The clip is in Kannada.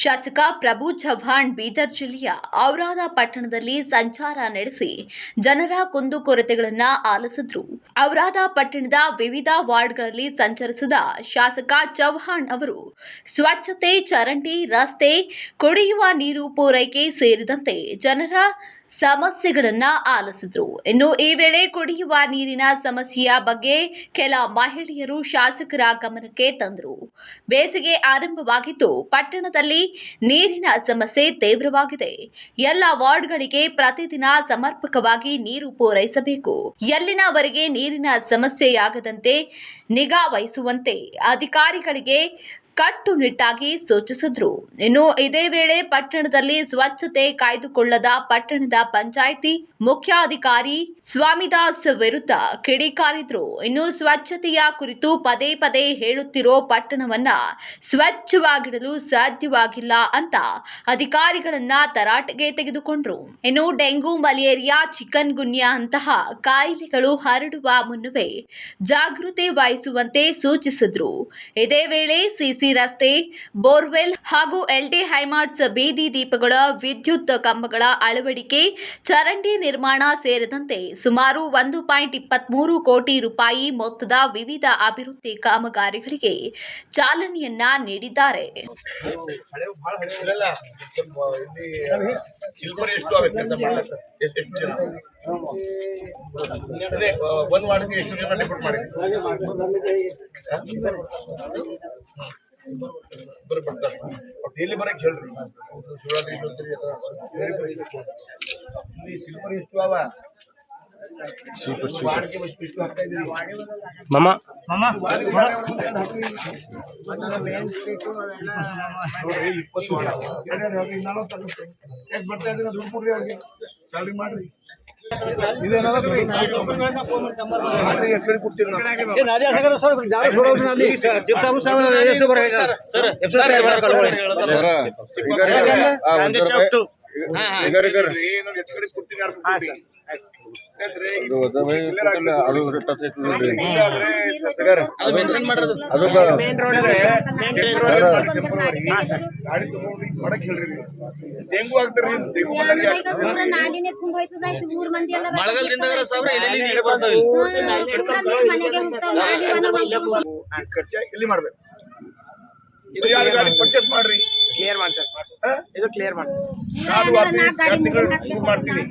ಶಾಸಕ ಪ್ರಭು ಚವ್ಹಾಣ್ ಬೀದರ್ ಜಿಲ್ಲೆಯ ಔರಾದ ಪಟ್ಟಣದಲ್ಲಿ ಸಂಚಾರ ನಡೆಸಿ ಜನರ ಕುಂದುಕೊರತೆಗಳನ್ನು ಆಲಿಸಿದರು. ಔರಾದ ಪಟ್ಟಣದ ವಿವಿಧ ವಾರ್ಡ್ಗಳಲ್ಲಿ ಸಂಚರಿಸಿದ ಶಾಸಕ ಚವ್ಹಾಣ್ ಅವರು ಸ್ವಚ್ಛತೆ, ಚರಂಡಿ, ರಸ್ತೆ, ಕುಡಿಯುವ ನೀರು ಪೂರೈಕೆ ಸೇರಿದಂತೆ ಜನರ ಸಮಸ್ಯೆಗಳನ್ನು ಆಲಿಸಿದರು. ಇನ್ನು ಈ ವೇಳೆ ಕುಡಿಯುವ ನೀರಿನ ಸಮಸ್ಯೆಯ ಬಗ್ಗೆ ಕೆಲ ಮಹಿಳೆಯರು ಶಾಸಕರ ಗಮನಕ್ಕೆ ತಂದರು. ಬೇಸಿಗೆ ಆರಂಭವಾಗಿದ್ದು ಪಟ್ಟಣದಲ್ಲಿ ನೀರಿನ ಸಮಸ್ಯೆ ತೀವ್ರವಾಗಿದೆ. ಎಲ್ಲ ವಾರ್ಡ್ಗಳಿಗೆ ಪ್ರತಿದಿನ ಸಮರ್ಪಕವಾಗಿ ನೀರು ಪೂರೈಸಬೇಕು. ಎಲ್ಲಿನವರೆಗೆ ನೀರಿನ ಸಮಸ್ಯೆಯಾಗದಂತೆ ನಿಗಾ ವಹಿಸುವಂತೆ ಅಧಿಕಾರಿಗಳಿಗೆ ಕಟ್ಟುನಿಟ್ಟಾಗಿ ಸೂಚಿಸಿದರು. ಇನ್ನು ಇದೇ ವೇಳೆ ಪಟ್ಟಣದಲ್ಲಿ ಸ್ವಚ್ಛತೆ ಕಾಯ್ದುಕೊಳ್ಳದ ಪಟ್ಟಣದ ಪಂಚಾಯಿತಿ ಮುಖ್ಯಾಧಿಕಾರಿ ಸ್ವಾಮಿದಾಸ್ ವಿರುದ್ಧ ಕಿಡಿಕಾರಿದರು. ಇನ್ನು ಸ್ವಚ್ಛತೆಯ ಕುರಿತು ಪದೇ ಪದೇ ಹೇಳುತ್ತಿರೋ ಪಟ್ಟಣವನ್ನ ಸ್ವಚ್ಛವಾಗಿಡಲು ಸಾಧ್ಯವಾಗಿಲ್ಲ ಅಂತ ಅಧಿಕಾರಿಗಳನ್ನ ತರಾಟೆಗೆ ತೆಗೆದುಕೊಂಡ್ರು. ಇನ್ನು ಡೆಂಗು, ಮಲೇರಿಯಾ, ಚಿಕನ್ ಗುನ್ಯಾ ಅಂತಹ ಕಾಯಿಲೆಗಳು ಹರಡುವ ಮುನ್ನವೇ ಜಾಗೃತಿ ವಹಿಸುವಂತೆ ಸೂಚಿಸಿದ್ರು. ಇದೇ ವೇಳೆ ಸಿಸಿ ರಸ್ತೆ, ಬೋರ್ವೆಲ್ ಹಾಗೂ ಎಲ್ಡಿ ಹೈಮಾಟ್ಸ್ ಬೀದಿ ದೀಪಗಳ, ವಿದ್ಯುತ್ ಕಂಬಗಳ ಅಳವಡಿಕೆ, ಚರಂಡಿ ನಿರ್ಮಾಣ ಸೇರಿದಂತೆ ಸುಮಾರು 1.23 ಕೋಟಿ ರೂಪಾಯಿ ಮೊತ್ತದ ವಿವಿಧ ಅಭಿವೃದ್ಧಿ ಕಾಮಗಾರಿಗಳಿಗೆ ಚಾಲನೆಯನ್ನ ನೀಡಿದ್ದಾರೆ. ಡೈಲಿ ಬರಕ್ ಹೇಳ್ರಿ. ಶಿವರಾತ್ರಿ ಸಿಲ್ವರ್ ಎಷ್ಟು ಅವ ಬರ್ತಾ ಇದ್ರೆ ದುಡ್ಡು ಕೊಡ್ರಿ, ಅವ್ರಿಗೆ ಸ್ಯಾಲ್ರಿ ಮಾಡ್ರಿ. ಡೆಂಗು ಆಗ್ತಾರೆ. ಎಲ್ಲಿ ಮಾಡ್ಬೇಕು? ಪರ್ಚೇಸ್ ಮಾಡ್ರಿ, ಕ್ಲಿಯರ್ ಮಾಡ್ತೇವೆ ಸರ್. ಇದು ಕ್ಲಿಯರ್ ಮಾಡ್ತೇವೆ ಸರ್. ಮಾಡ್ತೀನಿ.